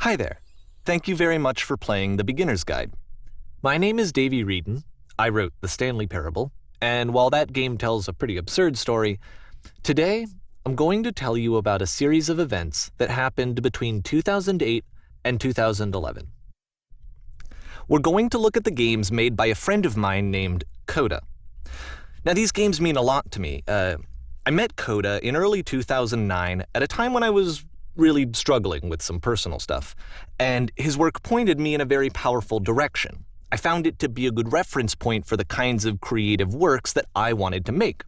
Hi there. Thank you very much for playing The Beginner's Guide. My name is Davey Wreden. I wrote The Stanley Parable, and while that game tells a pretty absurd story, today I'm going to tell you about a series of events that happened between 2008 and 2011. We're going to look at the games made by a friend of mine named Coda. Now, these games mean a lot to me. I met Coda in early 2009 at a time when I was really struggling with some personal stuff, and his work pointed me in a very powerful direction. I found it to be a good reference point for the kinds of creative works that I wanted to make.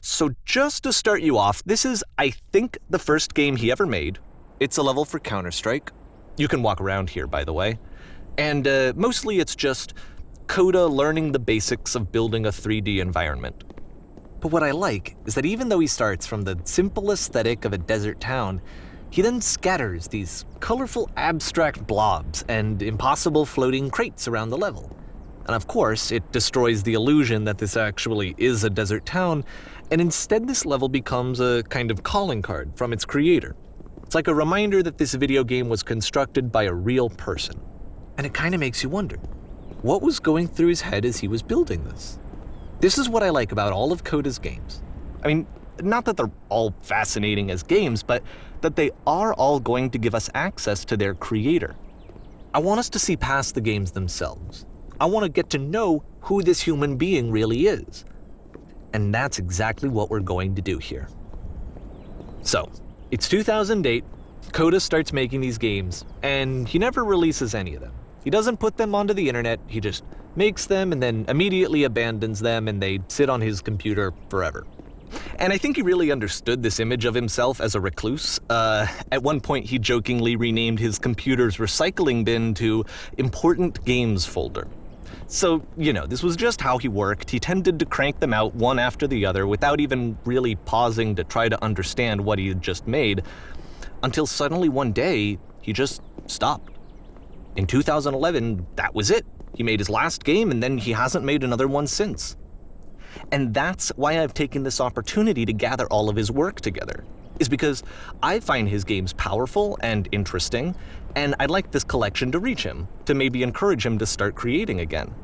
So just to start you off, this is, I think, the first game he ever made. It's a level for Counter-Strike. You can walk around here, by the way. And mostly it's just Coda learning the basics of building a 3D environment. But what I like is that even though he starts from the simple aesthetic of a desert town, he then scatters these colorful abstract blobs and impossible floating crates around the level. And of course, it destroys the illusion that this actually is a desert town, and instead this level becomes a kind of calling card from its creator. It's like a reminder that this video game was constructed by a real person. And it kind of makes you wonder, what was going through his head as he was building this? This is what I like about all of Coda's games. I mean, not that they're all fascinating as games, but that they are all going to give us access to their creator. I want us to see past the games themselves. I want to get to know who this human being really is. And that's exactly what we're going to do here. So, it's 2008, Coda starts making these games, and he never releases any of them. He doesn't put them onto the internet, he just makes them and then immediately abandons them, and they sit on his computer forever. And I think he really understood this image of himself as a recluse. At one point, he jokingly renamed his computer's recycling bin to Important Games Folder. So, this was just how he worked. He tended to crank them out one after the other without even really pausing to try to understand what he had just made, until suddenly one day, he just stopped. In 2011, that was it. He made his last game, and then he hasn't made another one since. And that's why I've taken this opportunity to gather all of his work together, is because I find his games powerful and interesting, and I'd like this collection to reach him, to maybe encourage him to start creating again.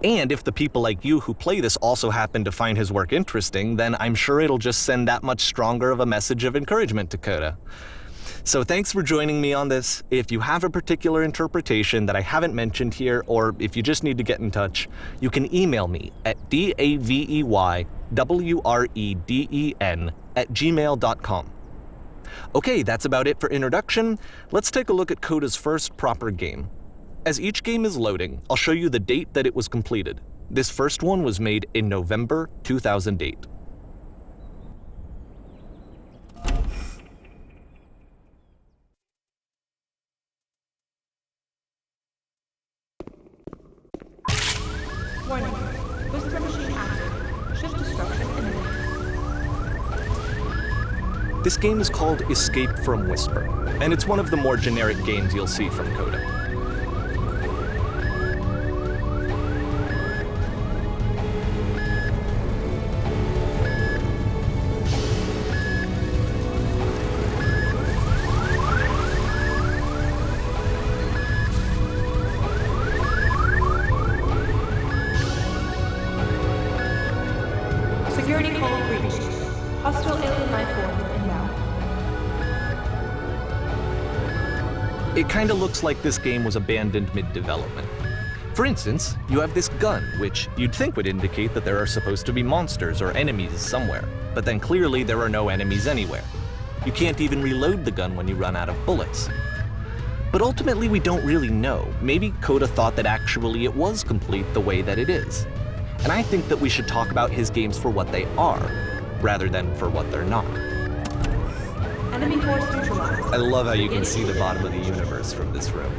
And if the people like you who play this also happen to find his work interesting, then I'm sure it'll just send that much stronger of a message of encouragement to Coda. So thanks for joining me on this. If you have a particular interpretation that I haven't mentioned here, or if you just need to get in touch, you can email me at daveywreden@gmail.com. Okay, that's about it for introduction. Let's take a look at Coda's first proper game. As each game is loading, I'll show you the date that it was completed. This first one was made in November 2008. Warning. Whisper machine active. Shift destruction imminent. This game is called Escape from Whisper, and it's one of the more generic games you'll see from Coda. Security call breached. Hostile alien life forms inbound. It kinda looks like this game was abandoned mid-development. For instance, you have this gun, which you'd think would indicate that there are supposed to be monsters or enemies somewhere, but then clearly there are no enemies anywhere. You can't even reload the gun when you run out of bullets. But ultimately we don't really know. Maybe Coda thought that actually it was complete the way that it is. And I think that we should talk about his games for what they are, rather than for what they're not. Enemy force neutralized. I love how you can see the bottom of the universe from this room.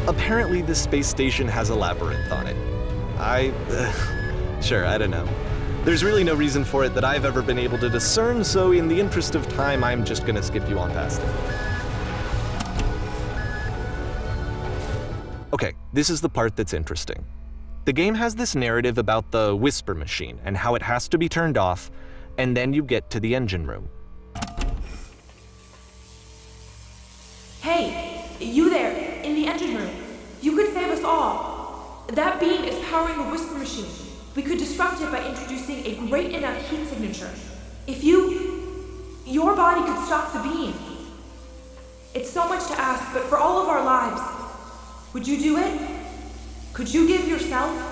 Apparently this space station has a labyrinth on it. Sure, I don't know. There's really no reason for it that I've ever been able to discern, so in the interest of time, I'm just gonna skip you on past it. this is the part that's interesting. The game has this narrative about the whisper machine and how it has to be turned off, and then you get to the engine room. Hey, you there, in the engine room. You could save us all. That beam is powering the whisper machine. We could disrupt it by introducing a great enough heat signature. If your body could stop the beam. It's so much to ask, but for all of our lives, would you do it? Could you give yourself?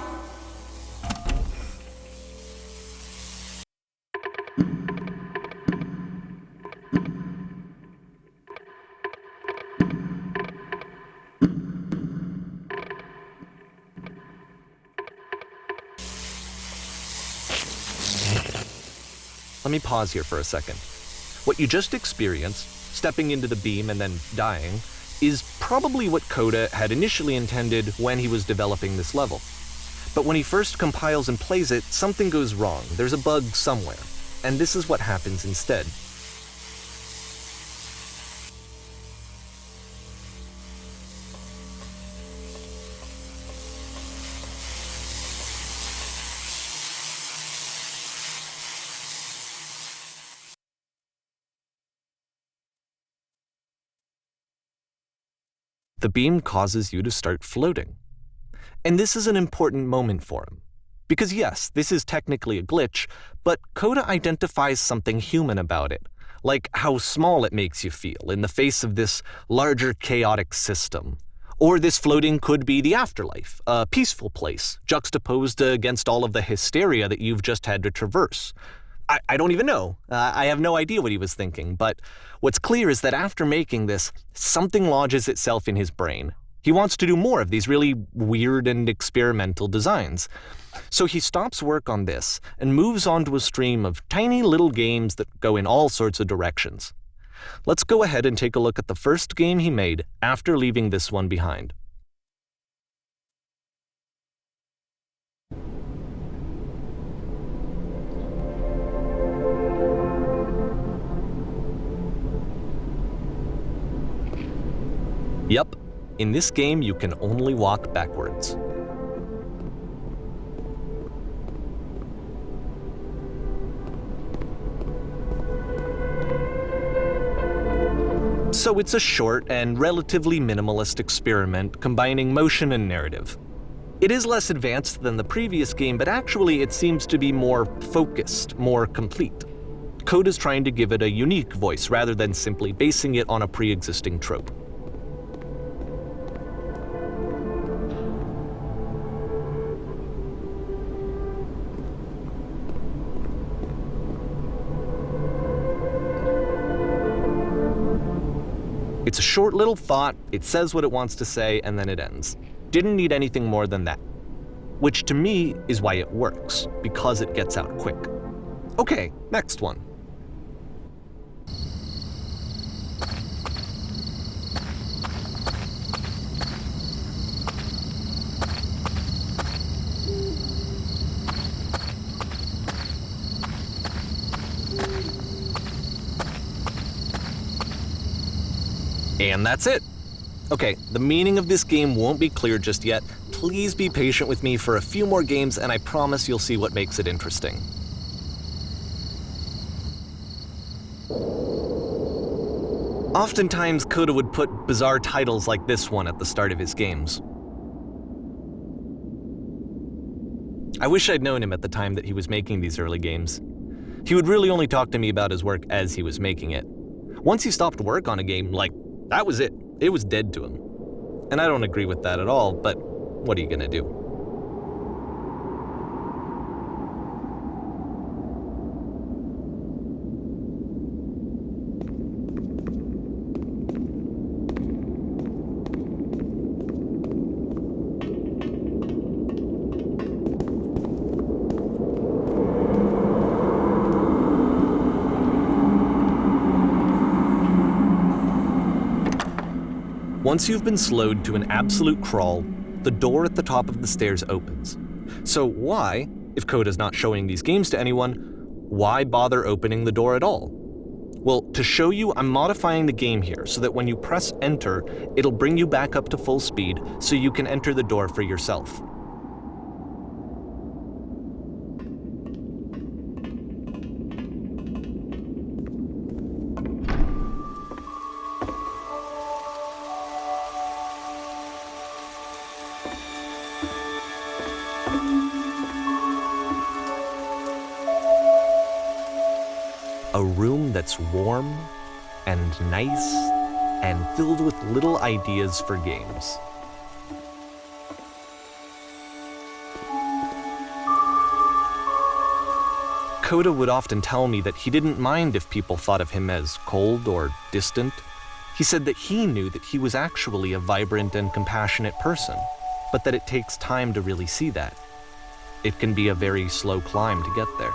Let me pause here for a second. What you just experienced, stepping into the beam and then dying, is probably what Coda had initially intended when he was developing this level. But when he first compiles and plays it, something goes wrong. There's a bug somewhere. And this is what happens instead. The beam causes you to start floating. And this is an important moment for him. Because yes, this is technically a glitch, but Coda identifies something human about it, like how small it makes you feel in the face of this larger chaotic system. Or this floating could be the afterlife, a peaceful place, juxtaposed against all of the hysteria that you've just had to traverse. I don't even know. I have no idea what he was thinking, but what's clear is that after making this, something lodges itself in his brain. He wants to do more of these really weird and experimental designs. So he stops work on this and moves on to a stream of tiny little games that go in all sorts of directions. Let's go ahead and take a look at the first game he made after leaving this one behind. Yep, in this game you can only walk backwards. So it's a short and relatively minimalist experiment combining motion and narrative. It is less advanced than the previous game, but actually it seems to be more focused, more complete. Coda's trying to give it a unique voice rather than simply basing it on a pre-existing trope. It's a short little thought, it says what it wants to say, and then it ends. Didn't need anything more than that. Which to me is why it works, because it gets out quick. Okay, next one. And that's it. Okay, the meaning of this game won't be clear just yet. Please be patient with me for a few more games, and I promise you'll see what makes it interesting. Oftentimes, Coda would put bizarre titles like this one at the start of his games. I wish I'd known him at the time that he was making these early games. He would really only talk to me about his work as he was making it. Once he stopped work on a game, that was it. It was dead to him. And I don't agree with that at all, but what are you gonna do? Once you've been slowed to an absolute crawl, the door at the top of the stairs opens. So why, if Coda's not showing these games to anyone, why bother opening the door at all? Well, to show you, I'm modifying the game here so that when you press enter, it'll bring you back up to full speed so you can enter the door for yourself. A room that's warm and nice and filled with little ideas for games. Coda would often tell me that he didn't mind if people thought of him as cold or distant. He said that he knew that he was actually a vibrant and compassionate person, but that it takes time to really see that. It can be a very slow climb to get there.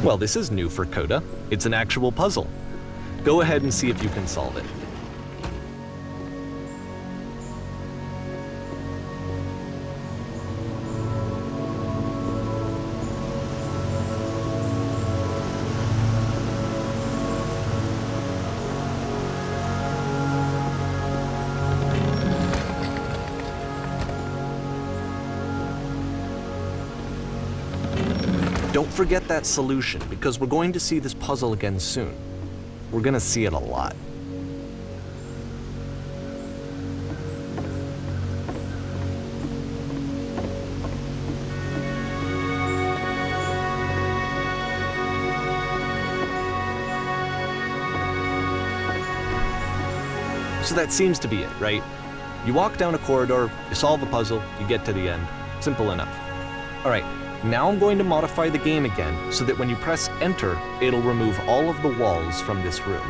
Well, this is new for Coda. It's an actual puzzle. Go ahead and see if you can solve it. Don't forget that solution, because we're going to see this puzzle again soon. We're going to see it a lot. So that seems to be it, right? You walk down a corridor, you solve a puzzle, you get to the end. Simple enough. All right. Now I'm going to modify the game again so that when you press enter, it'll remove all of the walls from this room.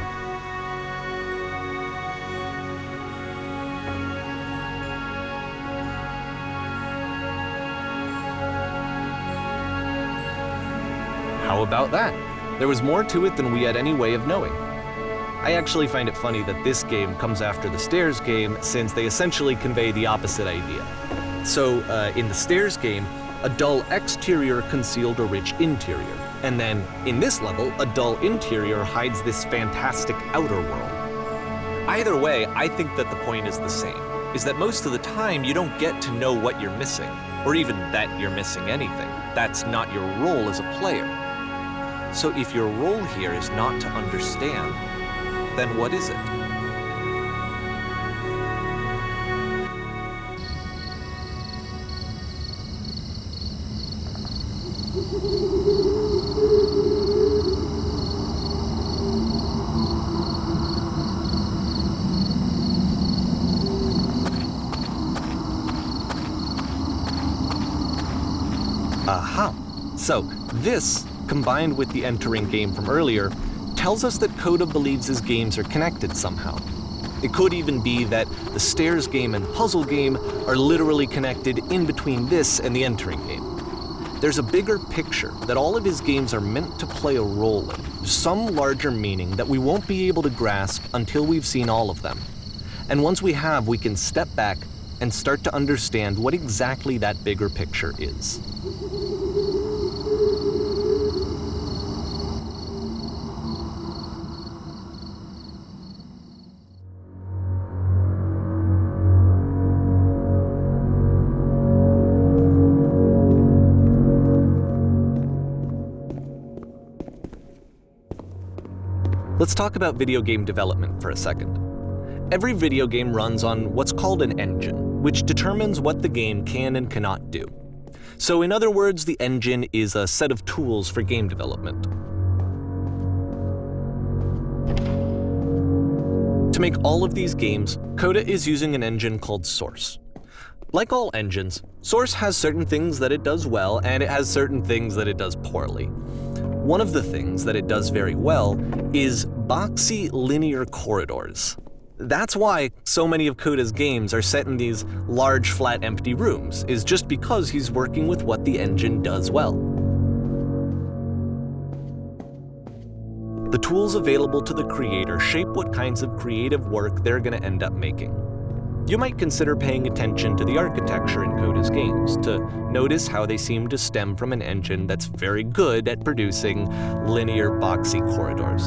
How about that? There was more to it than we had any way of knowing. I actually find it funny that this game comes after the Stairs game, since they essentially convey the opposite idea. So in the Stairs game, a dull exterior concealed a rich interior. And then, in this level, a dull interior hides this fantastic outer world. Either way, I think that the point is the same, is that most of the time you don't get to know what you're missing, or even that you're missing anything. That's not your role as a player. So if your role here is not to understand, then what is it? Aha! So, this, combined with the entering game from earlier, tells us that Coda believes his games are connected somehow. It could even be that the Stairs game and puzzle game are literally connected in between this and the entering game. There's a bigger picture that all of his games are meant to play a role in, some larger meaning that we won't be able to grasp until we've seen all of them. And once we have, we can step back and start to understand what exactly that bigger picture is. Let's talk about video game development for a second. Every video game runs on what's called an engine, which determines what the game can and cannot do. So in other words, the engine is a set of tools for game development. To make all of these games, Coda is using an engine called Source. Like all engines, Source has certain things that it does well, and it has certain things that it does poorly. One of the things that it does very well is boxy linear corridors. That's why so many of Coda's games are set in these large, flat, empty rooms, is just because he's working with what the engine does well. The tools available to the creator shape what kinds of creative work they're going to end up making. You might consider paying attention to the architecture in Coda's games to notice how they seem to stem from an engine that's very good at producing linear, boxy corridors.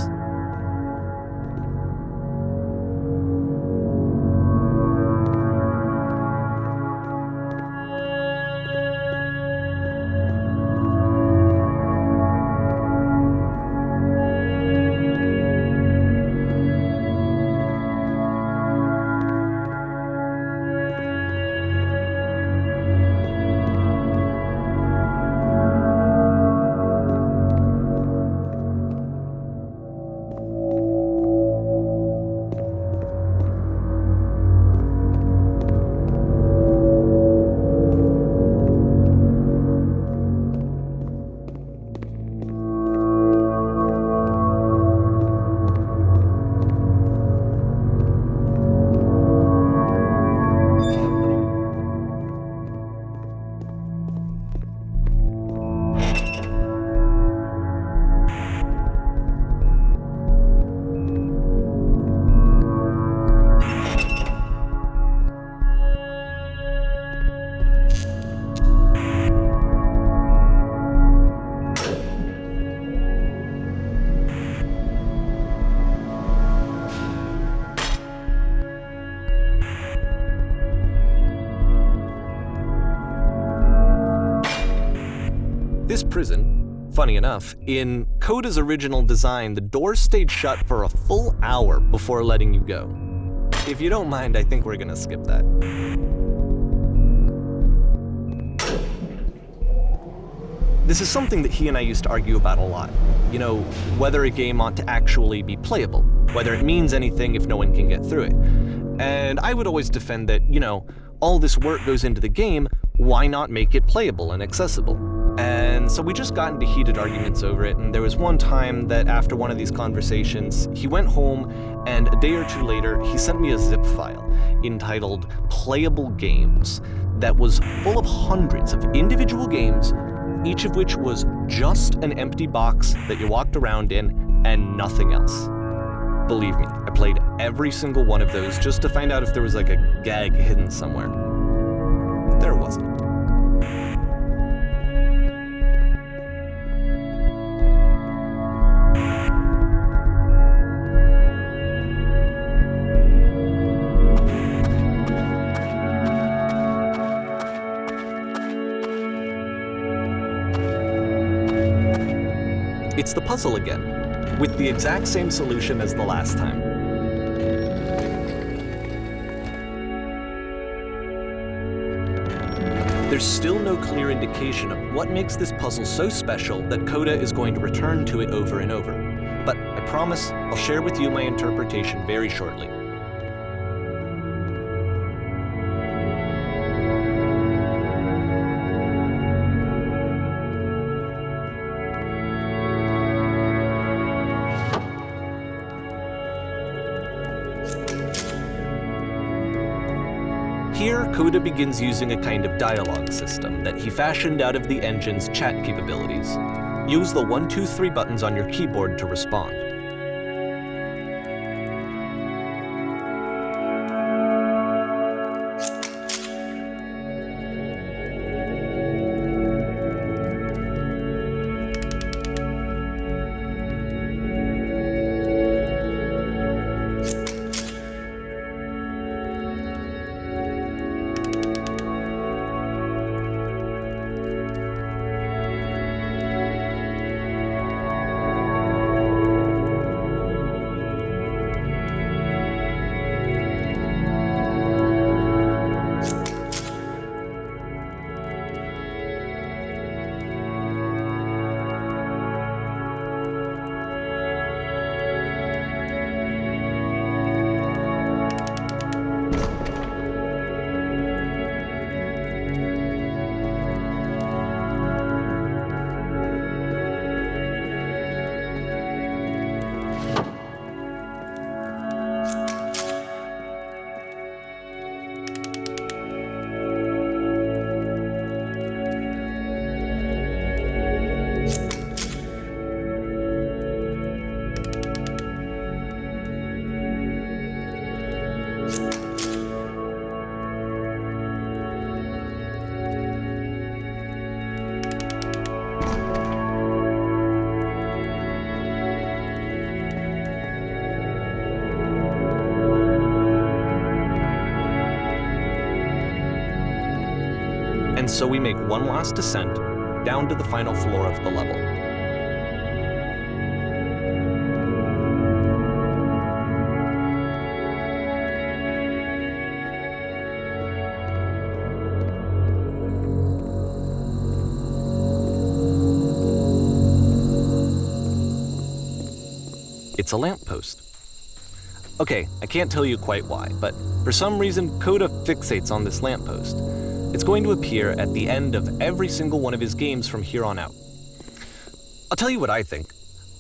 This prison, funny enough, in Coda's original design, the doors stayed shut for a full hour before letting you go. If you don't mind, I think we're gonna skip that. This is something that he and I used to argue about a lot. You know, whether a game ought to actually be playable, whether it means anything if no one can get through it. And I would always defend that, all this work goes into the game, why not make it playable and accessible? And so we just got into heated arguments over it, and there was one time that after one of these conversations, he went home, and a day or two later, he sent me a zip file entitled Playable Games that was full of hundreds of individual games, each of which was just an empty box that you walked around in and nothing else. Believe me, I played every single one of those just to find out if there was like a gag hidden somewhere. There wasn't. It's the puzzle again, with the exact same solution as the last time. There's still no clear indication of what makes this puzzle so special that Coda is going to return to it over and over. But I promise I'll share with you my interpretation very shortly. Here, Coda begins using a kind of dialogue system that he fashioned out of the engine's chat capabilities. Use the 1, 2, 3 buttons on your keyboard to respond. so we make one last descent down to the final floor of the level. It's a lamppost. Okay, I can't tell you quite why, but for some reason, Coda fixates on this lamppost. It's going to appear at the end of every single one of his games from here on out. I'll tell you what I think.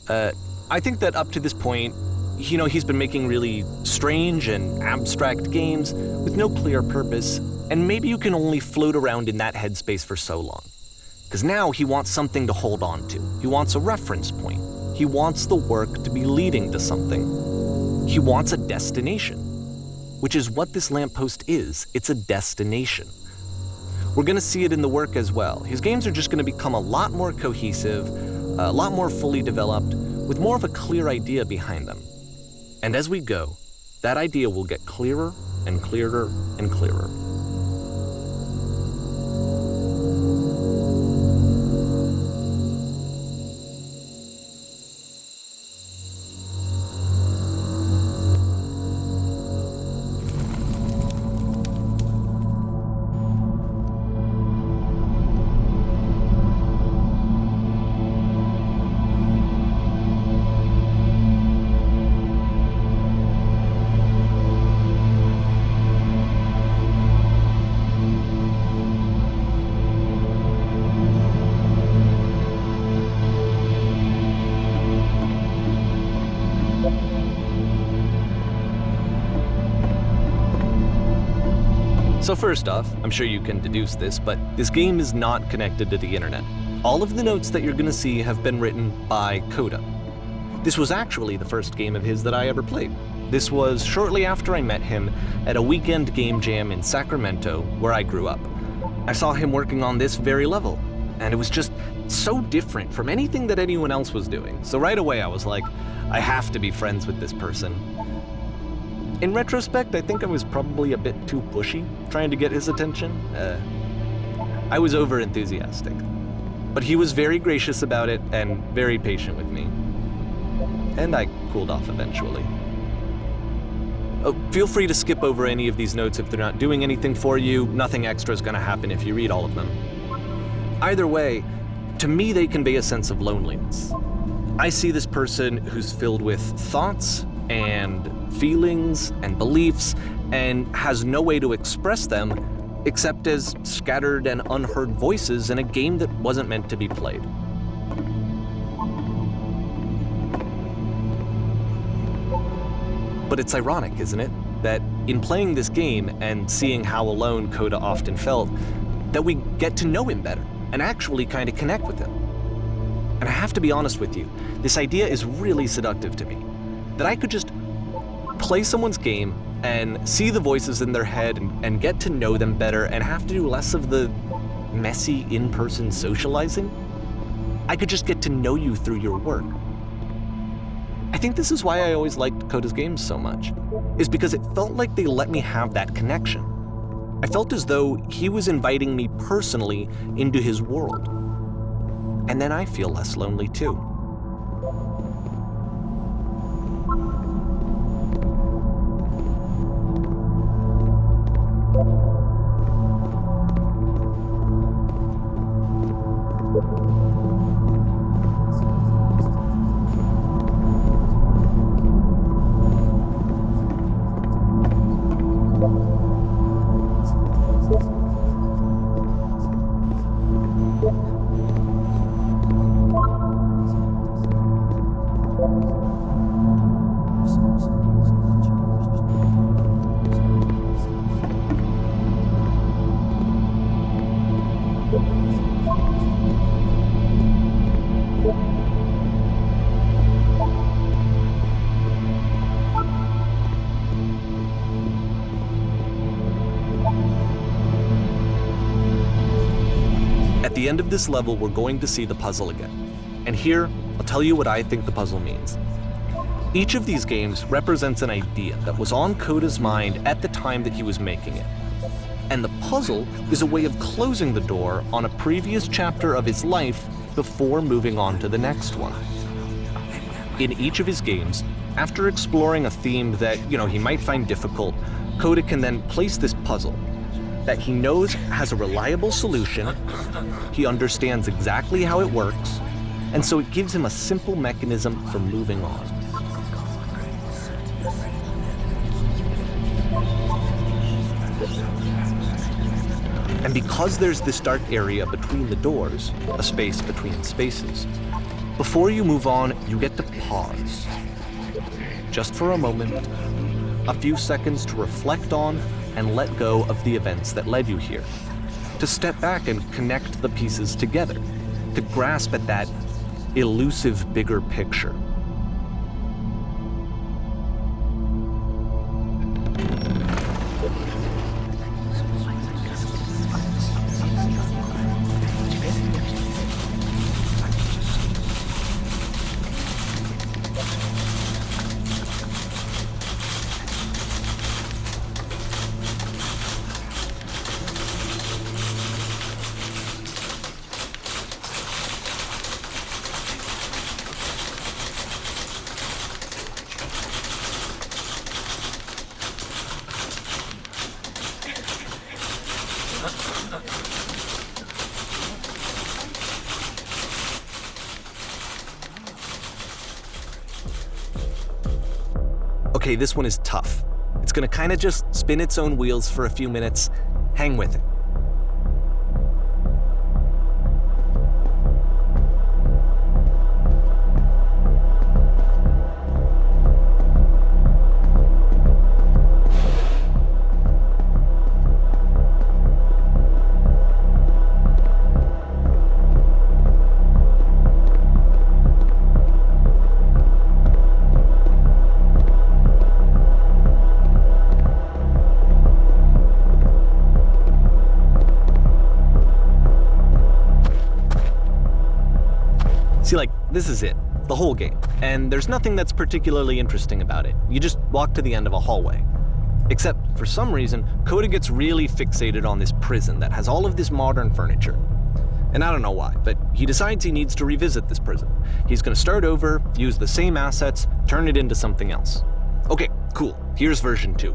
I think that up to this point, he's been making really strange and abstract games with no clear purpose, and maybe you can only float around in that headspace for so long. Because now he wants something to hold on to. He wants a reference point. He wants the work to be leading to something. He wants a destination, which is what this lamppost is. It's a destination. We're going to see it in the work as well. His games are just going to become a lot more cohesive, a lot more fully developed, with more of a clear idea behind them. And as we go, that idea will get clearer and clearer and clearer. So first off, I'm sure you can deduce this, but this game is not connected to the internet. All of the notes that you're gonna see have been written by Coda. This was actually the first game of his that I ever played. This was shortly after I met him at a weekend game jam in Sacramento, where I grew up. I saw him working on this very level, and it was just so different from anything that anyone else was doing. So right away I was like, I have to be friends with this person. In retrospect, I think I was probably a bit too pushy, trying to get his attention. I was over-enthusiastic. But he was very gracious about it and very patient with me. And I cooled off eventually. Oh, feel free to skip over any of these notes if they're not doing anything for you. Nothing extra is going to happen if you read all of them. Either way, to me they convey a sense of loneliness. I see this person who's filled with thoughts and feelings and beliefs and has no way to express them except as scattered and unheard voices in a game that wasn't meant to be played. But it's ironic, isn't it, that in playing this game and seeing how alone Coda often felt, that we get to know him better and actually kind of connect with him. And I have to be honest with you, this idea is really seductive to me. That I could just play someone's game and see the voices in their head and get to know them better and have to do less of the messy in-person socializing. I could just get to know you through your work. I think this is why I always liked Coda's games so much, is because it felt like they let me have that connection. I felt as though he was inviting me personally into his world. And then I feel less lonely too. At the end of this level, we're going to see the puzzle again. And here, I'll tell you what I think the puzzle means. Each of these games represents an idea that was on Coda's mind at the time that he was making it. And the puzzle is a way of closing the door on a previous chapter of his life before moving on to the next one. In each of his games, after exploring a theme that, he might find difficult, Coda can then place this puzzle that he knows has a reliable solution, he understands exactly how it works, and so it gives him a simple mechanism for moving on. And because there's this dark area between the doors, a space between spaces, before you move on, you get to pause. Just for a moment, a few seconds to reflect on and let go of the events that led you here. To step back and connect the pieces together. To grasp at that elusive bigger picture. Okay, this one is tough. It's gonna kind of just spin its own wheels for a few minutes. Hang with it. See, this is it, the whole game, and there's nothing that's particularly interesting about it. You just walk to the end of a hallway. Except, for some reason, Coda gets really fixated on this prison that has all of this modern furniture. And I don't know why, but he decides he needs to revisit this prison. He's gonna start over, use the same assets, turn it into something else. Okay, cool, here's version 2.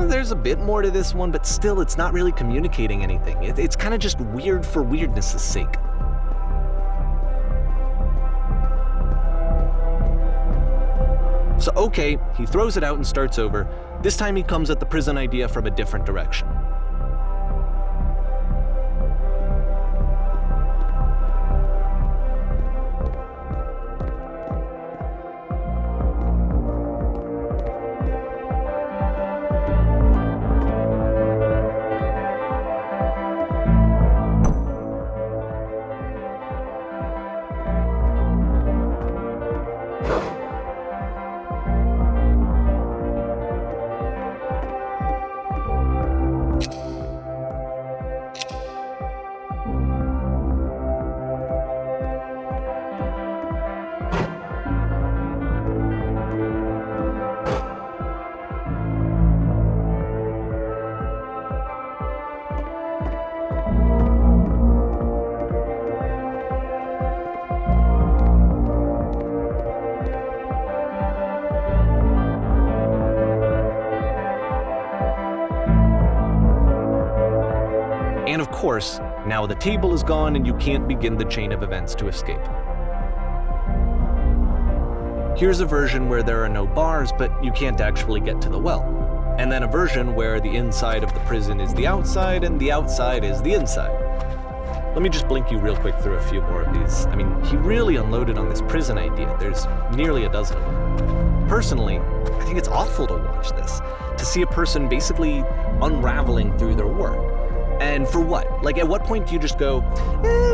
There's a bit more to this one, but still it's not really communicating anything. It's kind of just weird for weirdness' sake. So okay, he throws it out and starts over. This time he comes at the prison idea from a different direction. course, now the table is gone and you can't begin the chain of events to escape. Here's a version where there are no bars, but you can't actually get to the well. And then a version where the inside of the prison is the outside and the outside is the inside. Let me just blink you real quick through a few more of these. I mean, he really unloaded on this prison idea. There's nearly a dozen of them. Personally, I think it's awful to watch this, to see a person basically unraveling through their work. And for what? Like, at what point do you just go,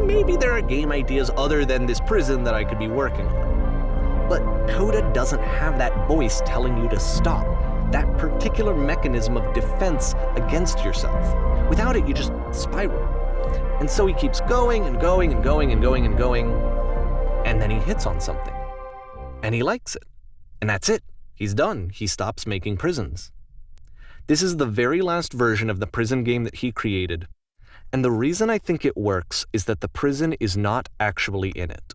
maybe there are game ideas other than this prison that I could be working on? But Coda doesn't have that voice telling you to stop, that particular mechanism of defense against yourself. Without it, you just spiral. And so he keeps going and going and going and going and going, and then he hits on something. And he likes it. And that's it. He's done. He stops making prisons. This is the very last version of the prison game that he created. And the reason I think it works is that the prison is not actually in it.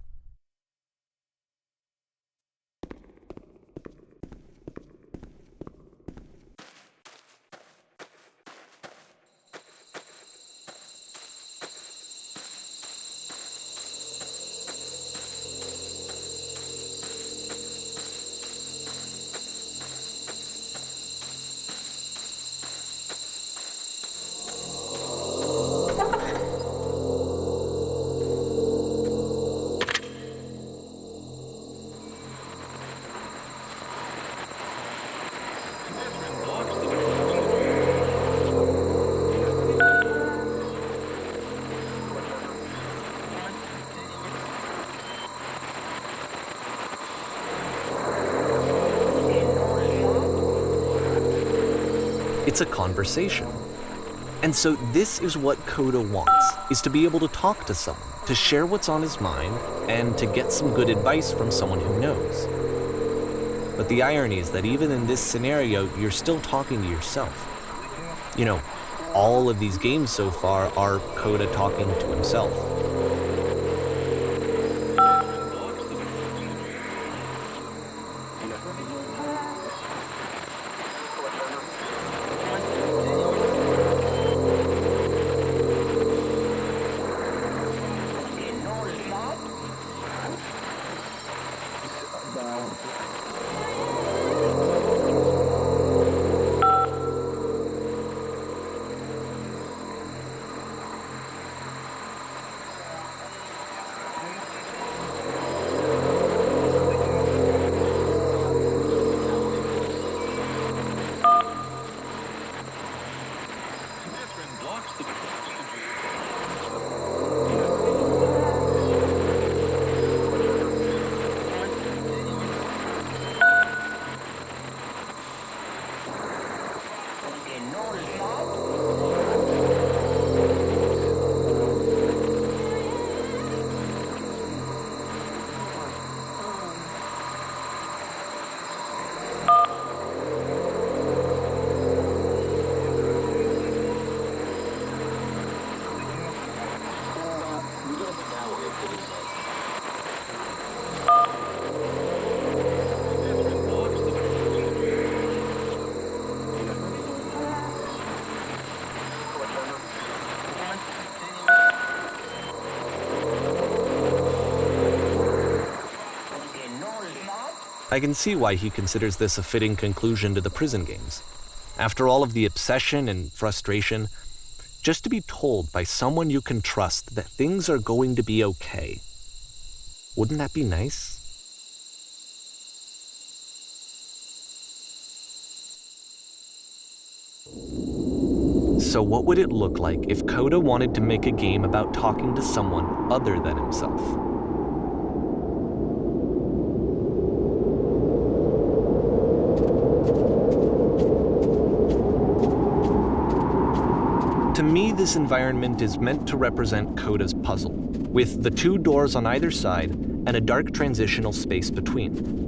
It's a conversation. And so this is what Coda wants, is to be able to talk to someone, to share what's on his mind, and to get some good advice from someone who knows. But the irony is that even in this scenario, you're still talking to yourself. You know, all of these games so far are Coda talking to himself. I can see why he considers this a fitting conclusion to the prison games. After all of the obsession and frustration, just to be told by someone you can trust that things are going to be okay. Wouldn't that be nice? So what would it look like if Coda wanted to make a game about talking to someone other than himself? To me, this environment is meant to represent Coda's puzzle, with the two doors on either side and a dark transitional space between.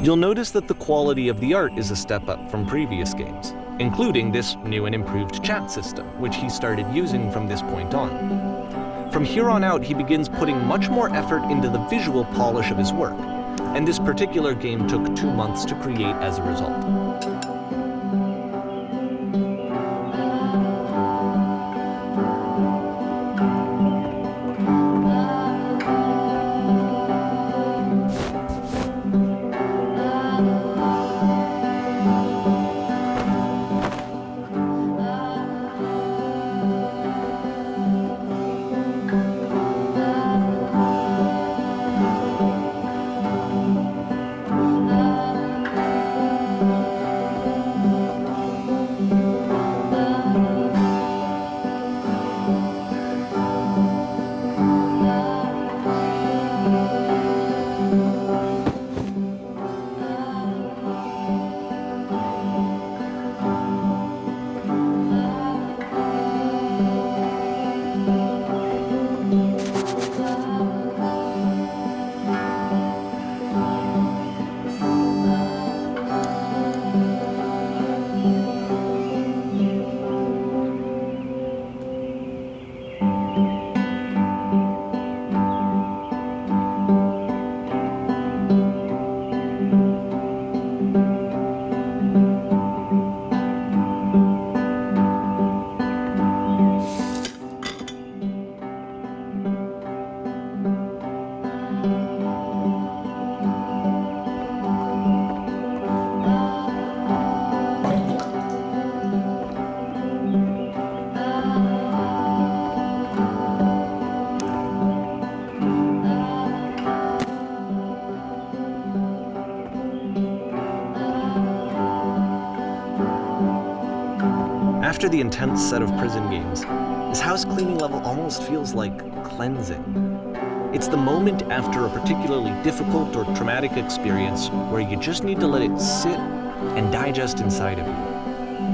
You'll notice that the quality of the art is a step up from previous games, including this new and improved chat system, which he started using from this point on. From here on out, he begins putting much more effort into the visual polish of his work, and this particular game took 2 months to create as a result. After the intense set of prison games, this house cleaning level almost feels like cleansing. It's the moment after a particularly difficult or traumatic experience where you just need to let it sit and digest inside of you,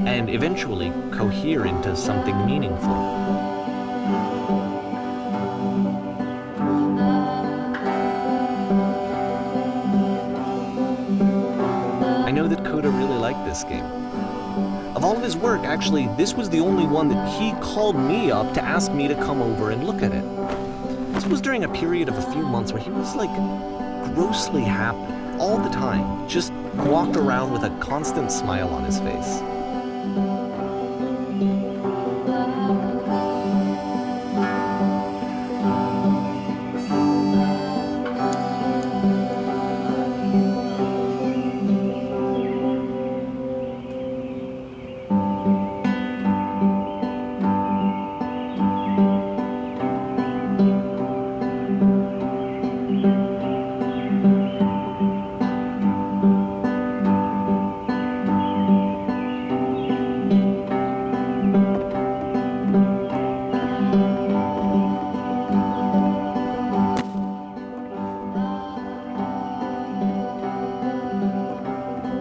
and eventually cohere into something meaningful. I know that Coda really liked this game. Of all of his work, actually, this was the only one that he called me up to ask me to come over and look at it. This was during a period of a few months where he was like grossly happy all the time, just walked around with a constant smile on his face.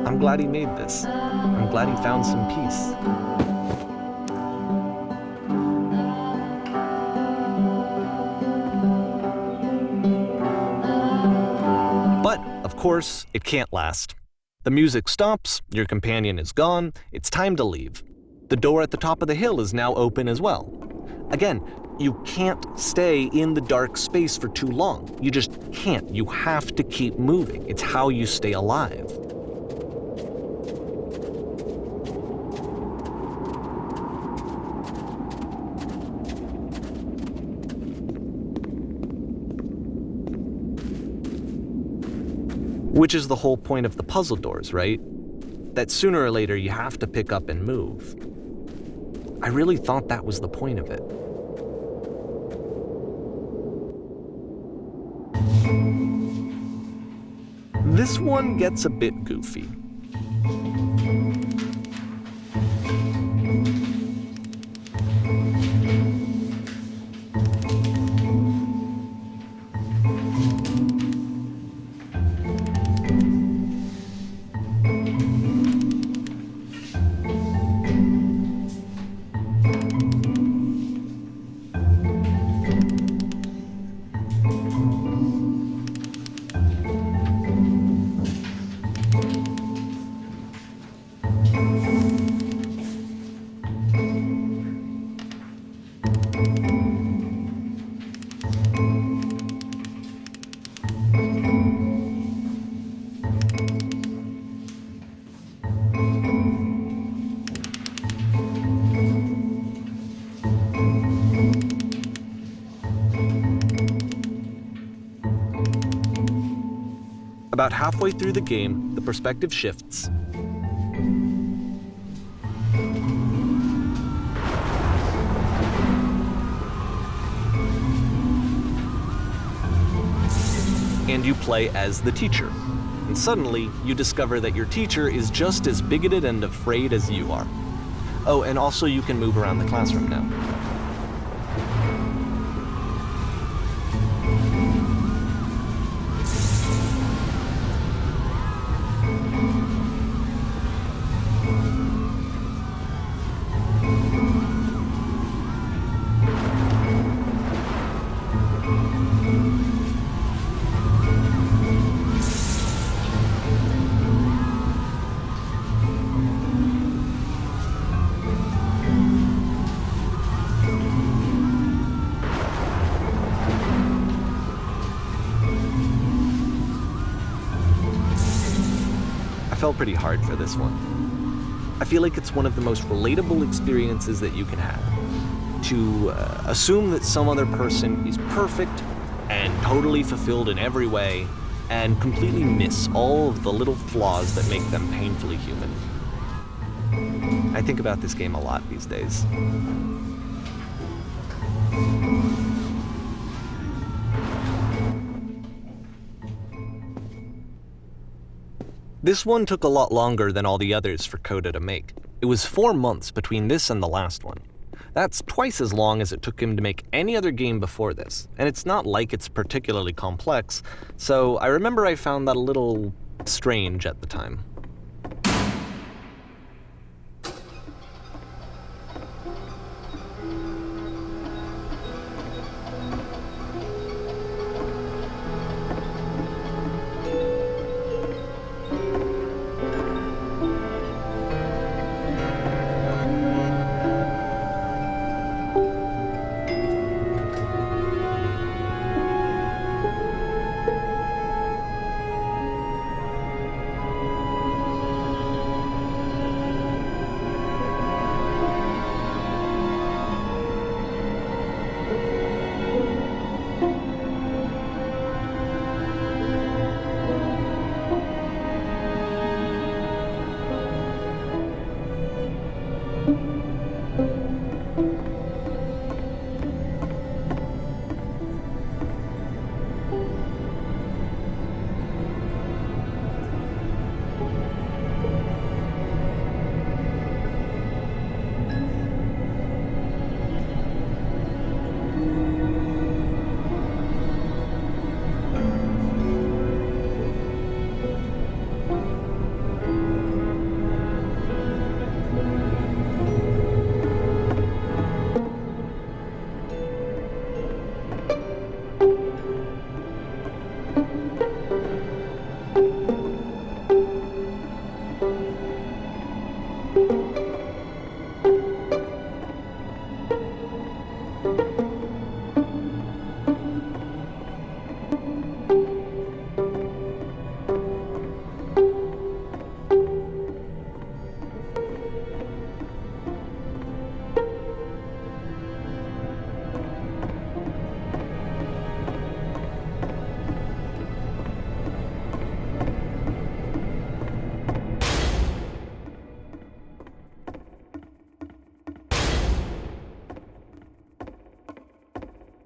I'm glad he made this. I'm glad he found some peace. But, of course, it can't last. The music stops, your companion is gone, it's time to leave. The door at the top of the hill is now open as well. Again, you can't stay in the dark space for too long. You just can't. You have to keep moving. It's how you stay alive. Which is the whole point of the puzzle doors, right? That sooner or later you have to pick up and move. I really thought that was the point of it. This one gets a bit goofy. About halfway through the game, the perspective shifts. And you play as the teacher. And suddenly, you discover that your teacher is just as bigoted and afraid as you are. Oh, and also you can move around the classroom now. I fell pretty hard for this one. I feel like it's one of the most relatable experiences that you can have. To assume that some other person is perfect and totally fulfilled in every way, and completely miss all of the little flaws that make them painfully human. I think about this game a lot these days. This one took a lot longer than all the others for Coda to make. It was 4 months between this and the last one. That's twice as long as it took him to make any other game before this, and it's not like it's particularly complex, so I remember I found that a little strange at the time.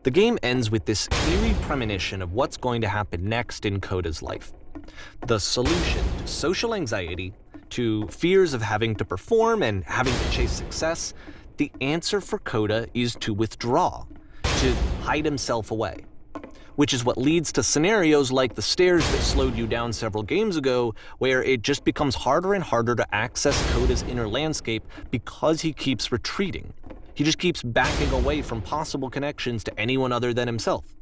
The game ends with this eerie premonition of what's going to happen next in Coda's life. The solution to social anxiety, to fears of having to perform and having to chase success, the answer for Coda is to withdraw, to hide himself away. Which is what leads to scenarios like the stairs that slowed you down several games ago, where it just becomes harder and harder to access Coda's inner landscape because he keeps retreating. He just keeps backing away from possible connections to anyone other than himself.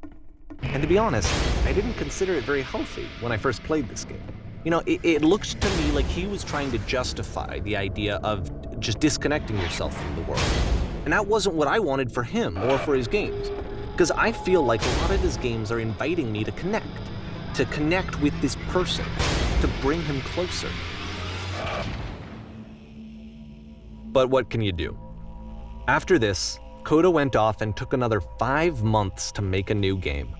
And to be honest, I didn't consider it very healthy when I first played this game. You know, it looked to me like he was trying to justify the idea of just disconnecting yourself from the world. And that wasn't what I wanted for him or for his games. Because I feel like a lot of his games are inviting me to connect with this person, to bring him closer. But what can you do? After this, Coda went off and took another 5 months to make a new game.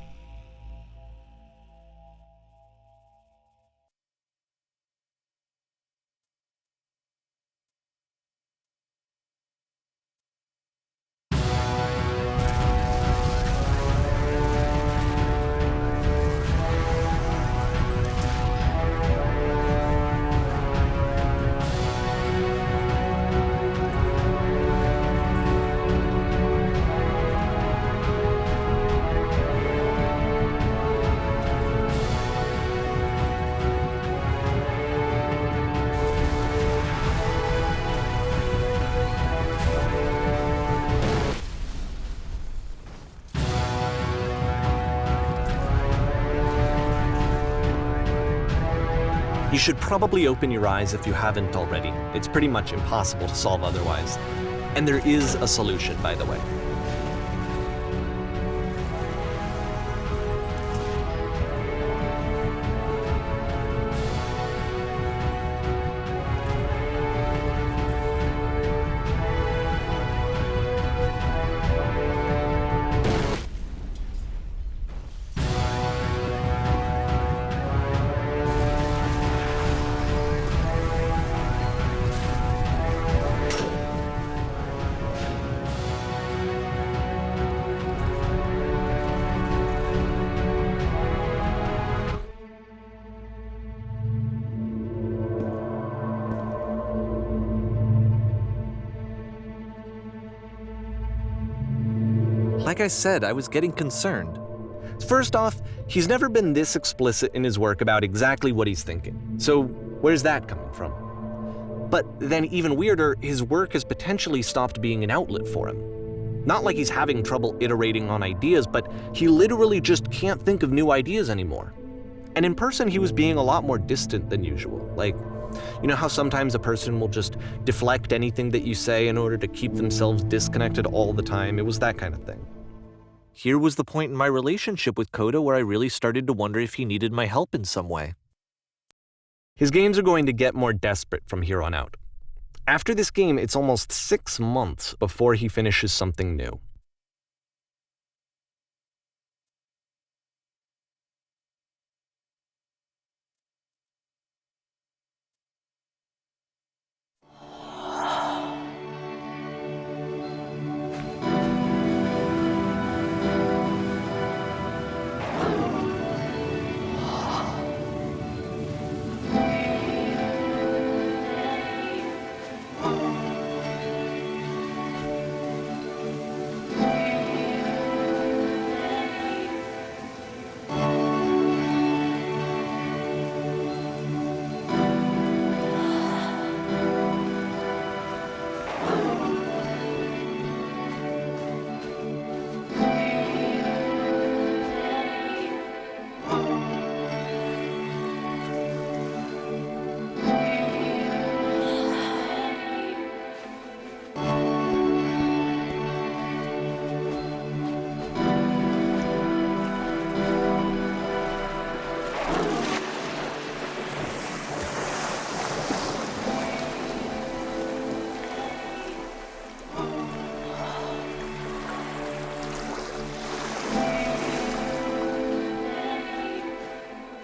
should probably open your eyes if you haven't already. It's pretty much impossible to solve otherwise. And there is a solution, by the way. Like I said, I was getting concerned. First off, he's never been this explicit in his work about exactly what he's thinking. So where's that coming from? But then even weirder, his work has potentially stopped being an outlet for him. Not like he's having trouble iterating on ideas, but he literally just can't think of new ideas anymore. And in person, he was being a lot more distant than usual. Like, you know how sometimes a person will just deflect anything that you say in order to keep themselves disconnected all the time? It was that kind of thing. Here was the point in my relationship with Coda where I really started to wonder if he needed my help in some way. His games are going to get more desperate from here on out. After this game, it's almost 6 months before he finishes something new.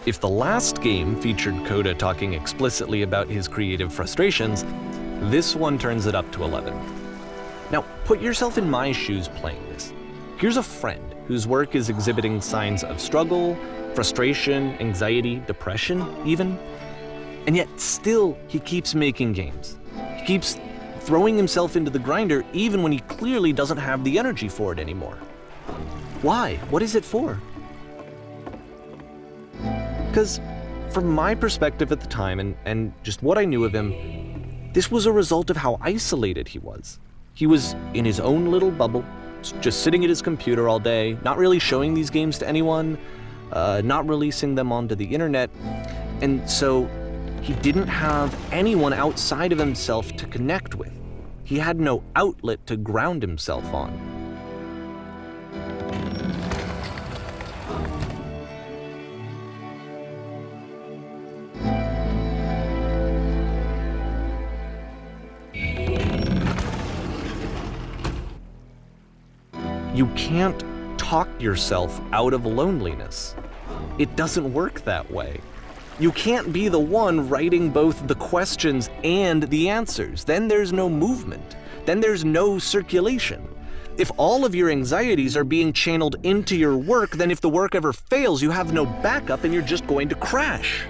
If the last game featured Coda talking explicitly about his creative frustrations, this one turns it up to 11. Now, put yourself in my shoes playing this. Here's a friend whose work is exhibiting signs of struggle, frustration, anxiety, depression, even. And yet, still, he keeps making games. He keeps throwing himself into the grinder even when he clearly doesn't have the energy for it anymore. Why? What is it for? Because from my perspective at the time and just what I knew of him, this was a result of how isolated he was. He was in his own little bubble, just sitting at his computer all day, not really showing these games to anyone, not releasing them onto the internet, and so he didn't have anyone outside of himself to connect with. He had no outlet to ground himself on. You can't talk yourself out of loneliness. It doesn't work that way. You can't be the one writing both the questions and the answers. Then there's no movement. Then there's no circulation. If all of your anxieties are being channeled into your work, then if the work ever fails, you have no backup and you're just going to crash.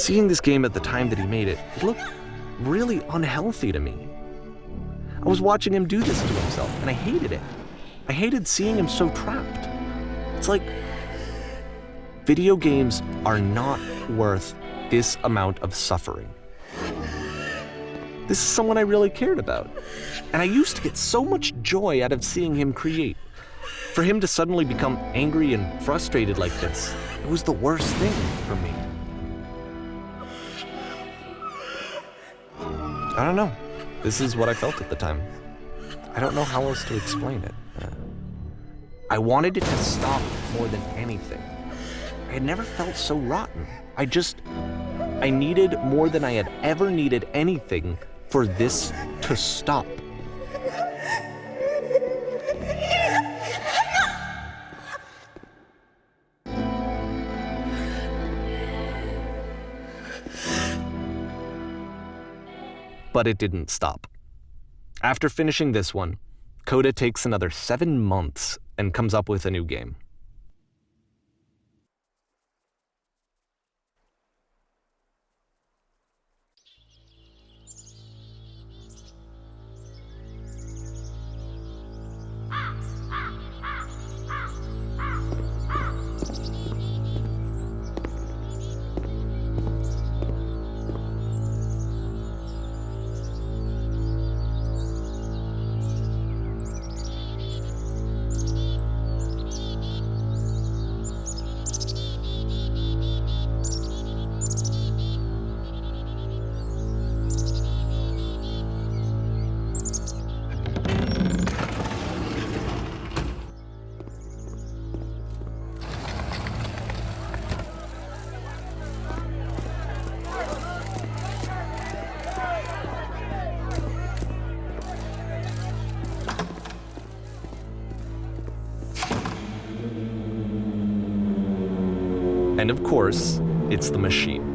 Seeing this game at the time that he made it, it looked really unhealthy to me. I was watching him do this to himself, and I hated it. I hated seeing him so trapped. It's like, video games are not worth this amount of suffering. This is someone I really cared about, and I used to get so much joy out of seeing him create. For him to suddenly become angry and frustrated like this, it was the worst thing for me. I don't know. This is what I felt at the time. I don't know how else to explain it. I wanted it to stop more than anything. I had never felt so rotten. I needed more than I had ever needed anything for this to stop. But it didn't stop. After finishing this one, Coda takes another 7 months and comes up with a new game. And of course, it's the machine.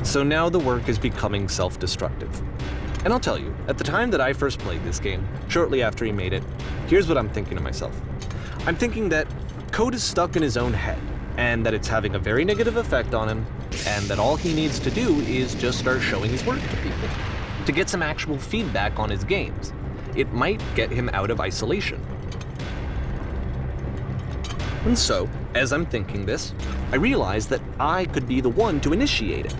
So now the work is becoming self-destructive. And I'll tell you, at the time that I first played this game, shortly after he made it, here's what I'm thinking to myself. I'm thinking that Code is stuck in his own head, and that it's having a very negative effect on him, and that all he needs to do is just start showing his work to people, to get some actual feedback on his games. It might get him out of isolation. And so, as I'm thinking this, I realized that I could be the one to initiate it.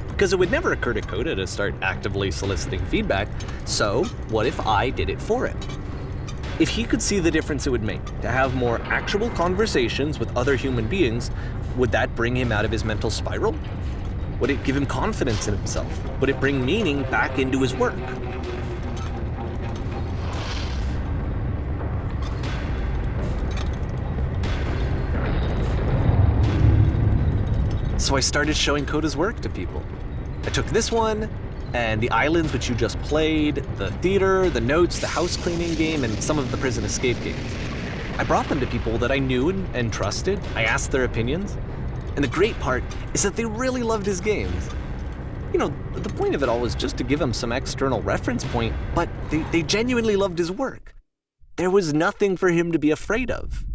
Because it would never occur to Coda to start actively soliciting feedback, so what if I did it for him? If he could see the difference it would make to have more actual conversations with other human beings, would that bring him out of his mental spiral? Would it give him confidence in himself? Would it bring meaning back into his work? So I started showing Coda's work to people. I took this one, and the islands which you just played, the theater, the notes, the house cleaning game, and some of the prison escape games. I brought them to people that I knew and trusted. I asked their opinions. And the great part is that they really loved his games. You know, the point of it all was just to give him some external reference point, but they genuinely loved his work. There was nothing for him to be afraid of.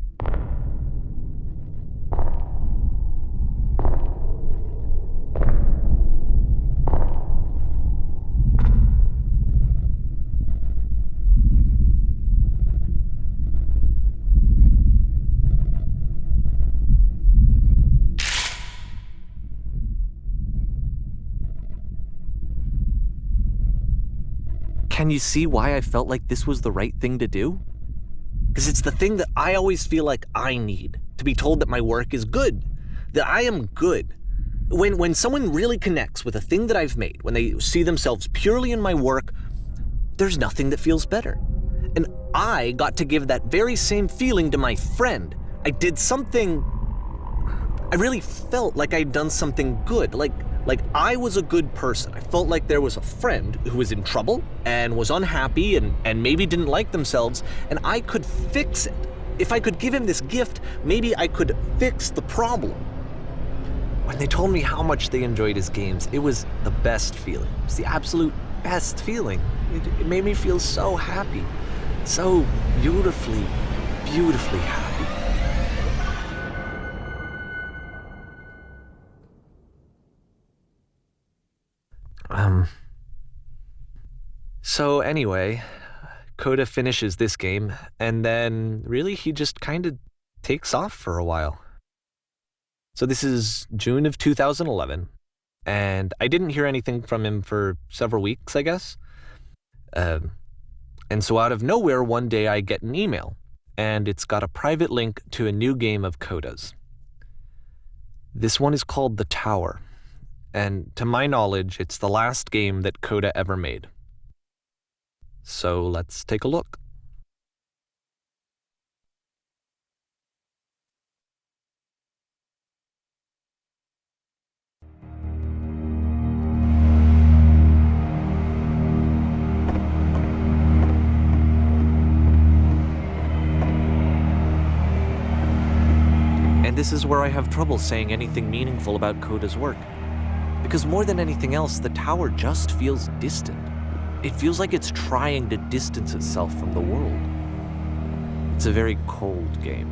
Can you see why I felt like this was the right thing to do? Because it's the thing that I always feel like I need, to be told that my work is good, that I am good. When someone really connects with a thing that I've made, when they see themselves purely in my work, there's nothing that feels better. And I got to give that very same feeling to my friend. I did something, I really felt like I'd done something good, like I was a good person. I felt like there was a friend who was in trouble and was unhappy and maybe didn't like themselves, and I could fix it. If I could give him this gift, maybe I could fix the problem. When they told me how much they enjoyed his games, it was the best feeling. It was the absolute best feeling. It made me feel so happy, so beautifully, beautifully happy. So anyway, Coda finishes this game, and then really he just kind of takes off for a while. So this is June of 2011, and I didn't hear anything from him for several weeks, I guess. And so out of nowhere, one day I get an email, and it's got a private link to a new game of Coda's. This one is called The Tower, and to my knowledge, it's the last game that Coda ever made. So let's take a look. And this is where I have trouble saying anything meaningful about Coda's work. Because more than anything else, The Tower just feels distant. It feels like it's trying to distance itself from the world. It's a very cold game.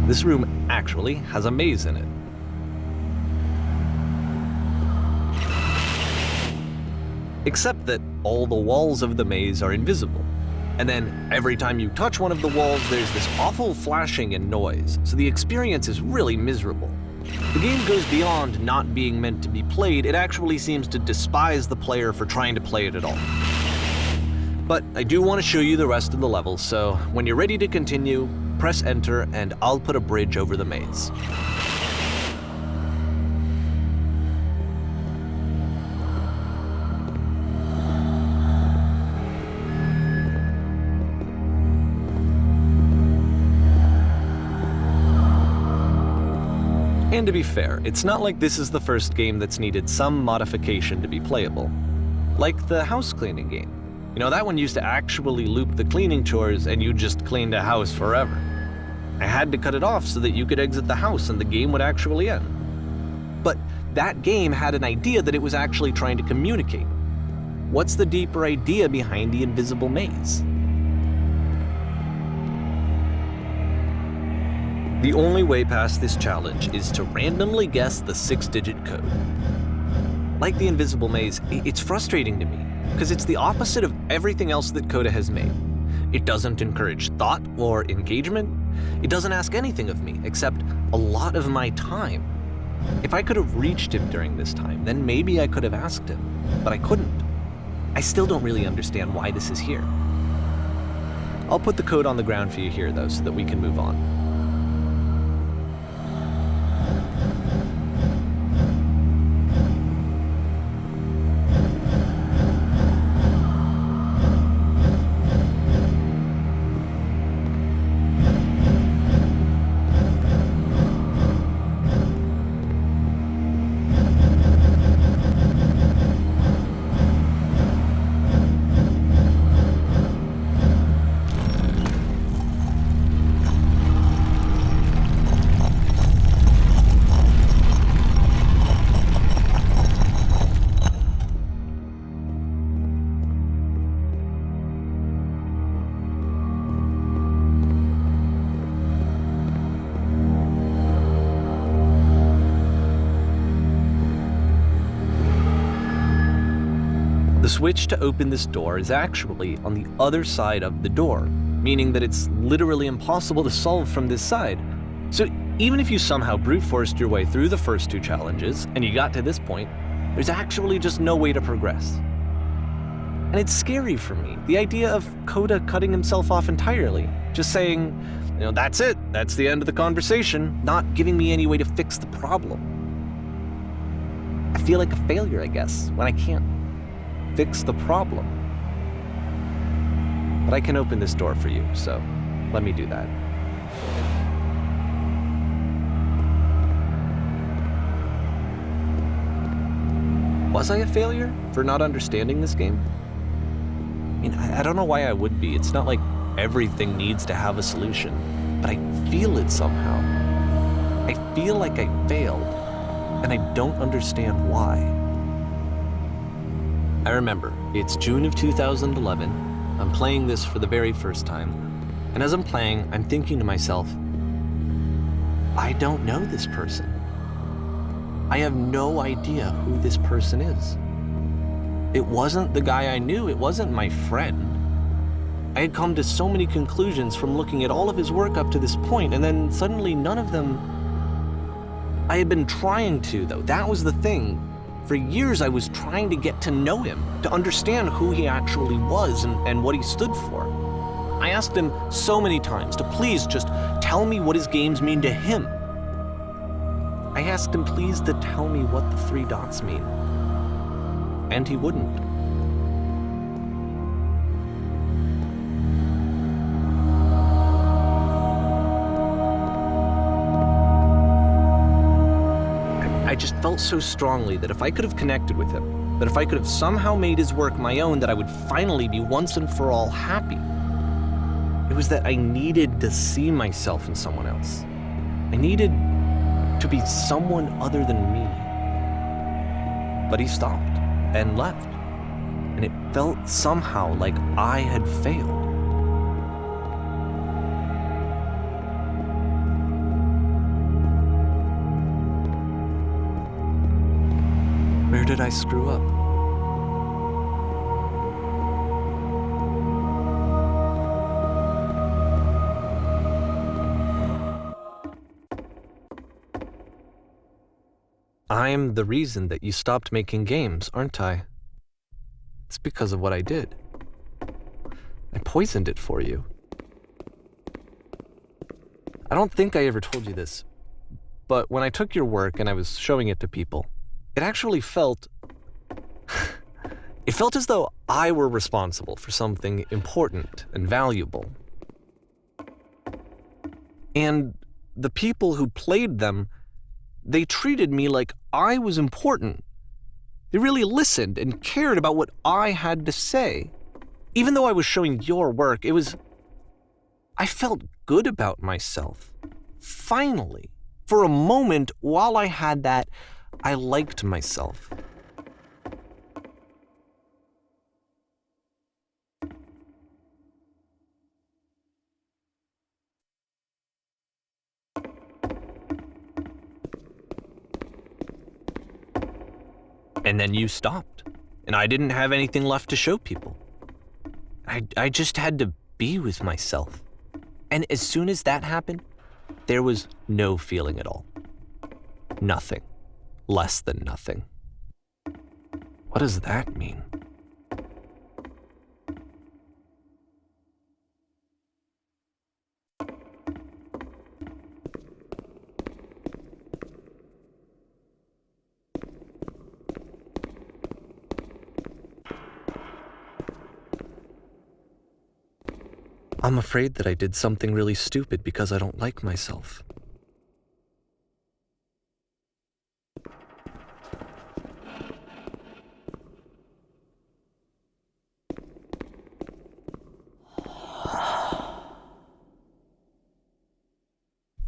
This room actually has a maze in it. Except that all the walls of the maze are invisible. And then every time you touch one of the walls, there's this awful flashing and noise, so the experience is really miserable. The game goes beyond not being meant to be played, it actually seems to despise the player for trying to play it at all. But I do want to show you the rest of the levels, so when you're ready to continue, press enter and I'll put a bridge over the maze. And to be fair, it's not like this is the first game that's needed some modification to be playable. Like the house cleaning game. You know, that one used to actually loop the cleaning chores and you just cleaned a house forever. I had to cut it off so that you could exit the house and the game would actually end. But that game had an idea that it was actually trying to communicate. What's the deeper idea behind the invisible maze? The only way past this challenge is to randomly guess the 6-digit code. Like the Invisible Maze, it's frustrating to me because it's the opposite of everything else that Coda has made. It doesn't encourage thought or engagement. It doesn't ask anything of me except a lot of my time. If I could have reached him during this time, then maybe I could have asked him, but I couldn't. I still don't really understand why this is here. I'll put the code on the ground for you here, though, so that we can move on. The switch to open this door is actually on the other side of the door, meaning that it's literally impossible to solve from this side. So even if you somehow brute forced your way through the first two challenges and you got to this point, there's actually just no way to progress. And it's scary for me, the idea of Coda cutting himself off entirely, just saying, that's it, that's the end of the conversation, not giving me any way to fix the problem. I feel like a failure, I guess, when I can't fix the problem. But I can open this door for you, so let me do that. Was I a failure for not understanding this game? I don't know why I would be. It's not like everything needs to have a solution, but I feel it somehow. I feel like I failed, and I don't understand why. I remember, it's June of 2011, I'm playing this for the very first time, and as I'm playing, I'm thinking to myself, I don't know this person. I have no idea who this person is. It wasn't the guy I knew, it wasn't my friend. I had come to so many conclusions from looking at all of his work up to this point, and then suddenly none of them... I had been trying to, though, that was the thing. For years, I was trying to get to know him, to understand who he actually was and what he stood for. I asked him so many times to please just tell me what his games mean to him. I asked him please to tell me what the 3 dots mean. And he wouldn't. I just felt so strongly that if I could have connected with him, that if I could have somehow made his work my own, that I would finally be once and for all happy. It was that I needed to see myself in someone else. I needed to be someone other than me. But he stopped and left, and it felt somehow like I had failed. Where did I screw up? I'm the reason that you stopped making games, aren't I? It's because of what I did. I poisoned it for you. I don't think I ever told you this, but when I took your work and I was showing it to people, it actually felt... it felt as though I were responsible for something important and valuable. And the people who played them, they treated me like I was important. They really listened and cared about what I had to say. Even though I was showing your work, I felt good about myself. Finally. For a moment, while I had that, I liked myself. And then you stopped, and I didn't have anything left to show people. I just had to be with myself. And as soon as that happened, there was no feeling at all. Nothing. Less than nothing. What does that mean? I'm afraid that I did something really stupid because I don't like myself.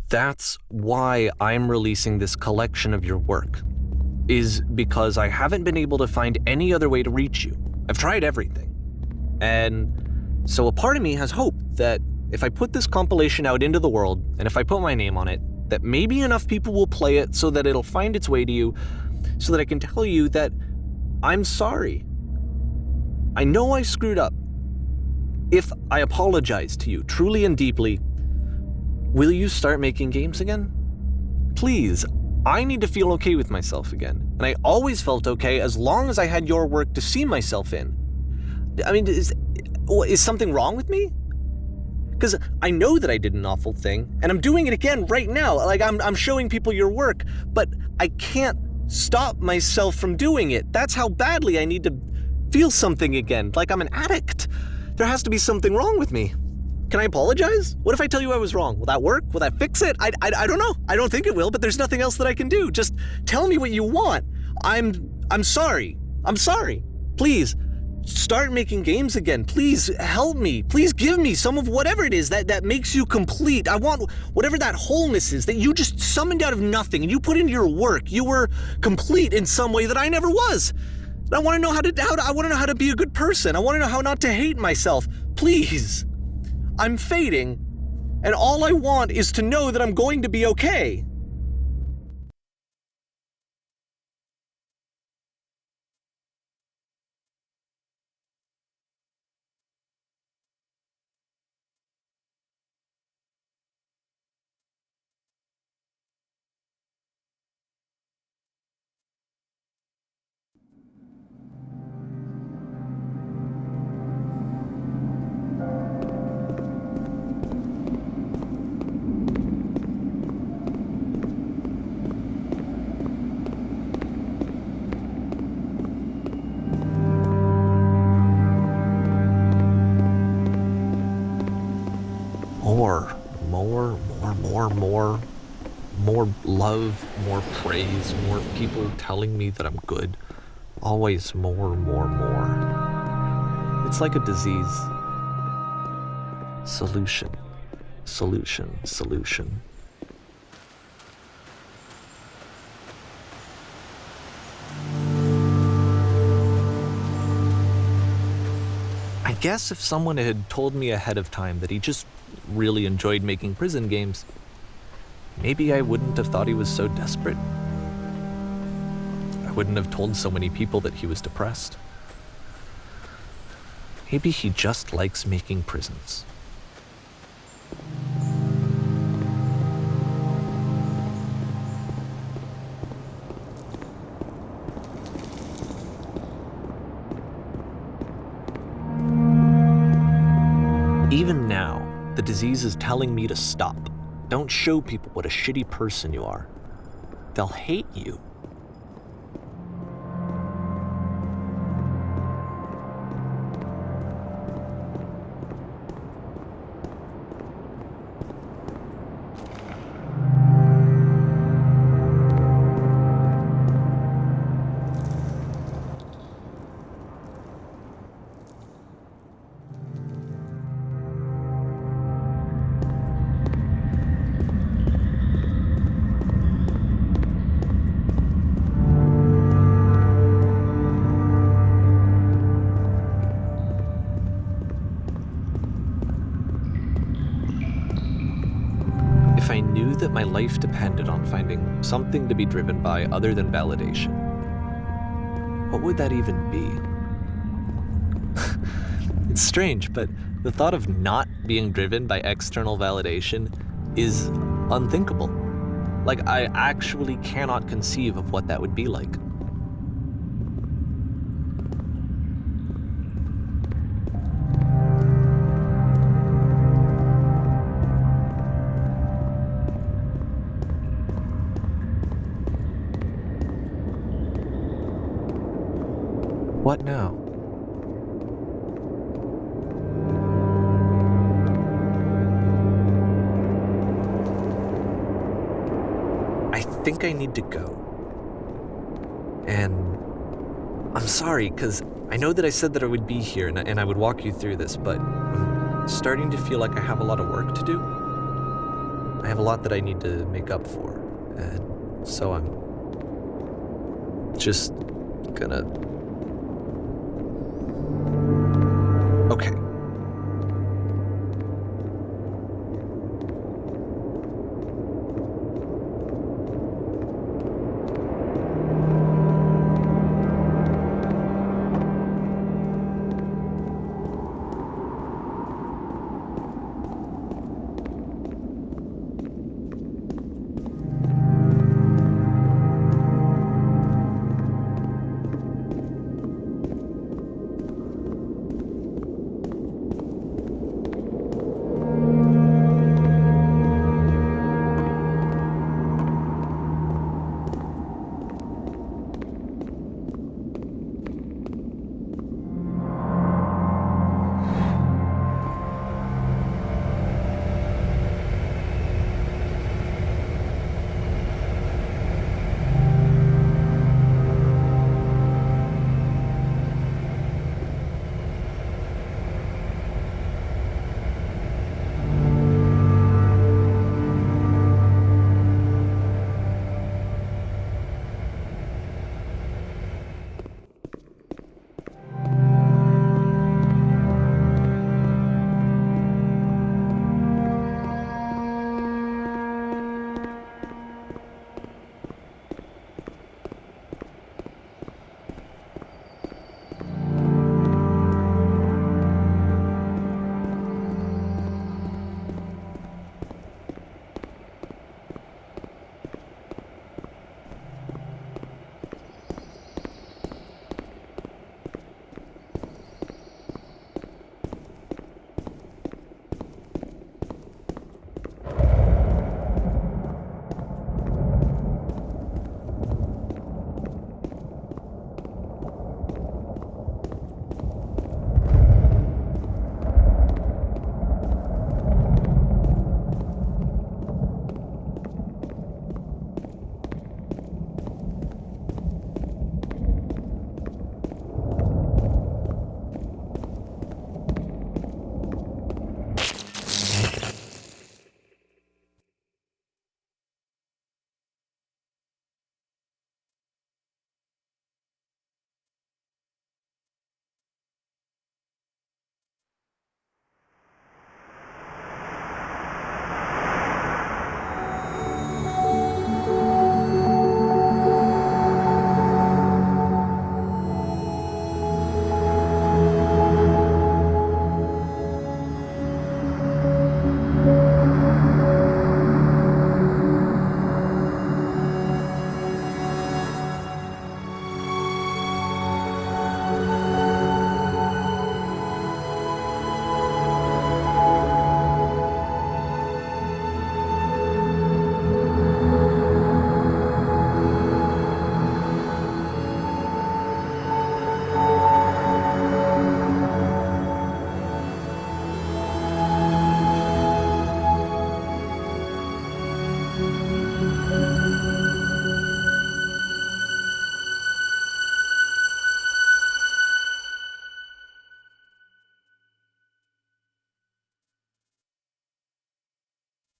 That's why I'm releasing this collection of your work, is because I haven't been able to find any other way to reach you. I've tried everything. And so a part of me has hope that if I put this compilation out into the world, and if I put my name on it, that maybe enough people will play it so that it'll find its way to you, so that I can tell you that I'm sorry. I know I screwed up. If I apologize to you truly and deeply, will you start making games again? Please, I need to feel okay with myself again. And I always felt okay as long as I had your work to see myself in. I mean, is something wrong with me? Because I know that I did an awful thing, and I'm doing it again right now. Like, I'm showing people your work, but I can't stop myself from doing it. That's how badly I need to feel something again, like I'm an addict. There has to be something wrong with me. Can I apologize? What if I tell you I was wrong? Will that work? Will that fix it? I don't know. I don't think it will, but there's nothing else that I can do. Just tell me what you want. I'm sorry. I'm sorry. Please, start making games again. Please help me. Please give me some of whatever it is that makes you complete. I want whatever that wholeness is that you just summoned out of nothing and you put into your work. You were complete in some way that I never was. I want to know I want to know how to be a good person. I want to know how not to hate myself. Please. I'm fading, and all I want is to know that I'm going to be okay. More love, more praise, more people telling me that I'm good. Always more. It's like a disease. Solution. I guess if someone had told me ahead of time that he just really enjoyed making prison games, maybe I wouldn't have thought he was so desperate. I wouldn't have told so many people that he was depressed. Maybe he just likes making prisons. Even now, the disease is telling me to stop. Don't show people what a shitty person you are. They'll hate you. If I knew that my life depended on finding something to be driven by other than validation, What would that even be? It's strange, but the thought of not being driven by external validation is unthinkable. Like, I actually cannot conceive of what that would be like. What now? I think I need to go. And I'm sorry, because I know that I said that I would be here and I would walk you through this, but I'm starting to feel like I have a lot of work to do. I have a lot that I need to make up for, and so I'm just gonna... Okay.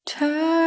Turn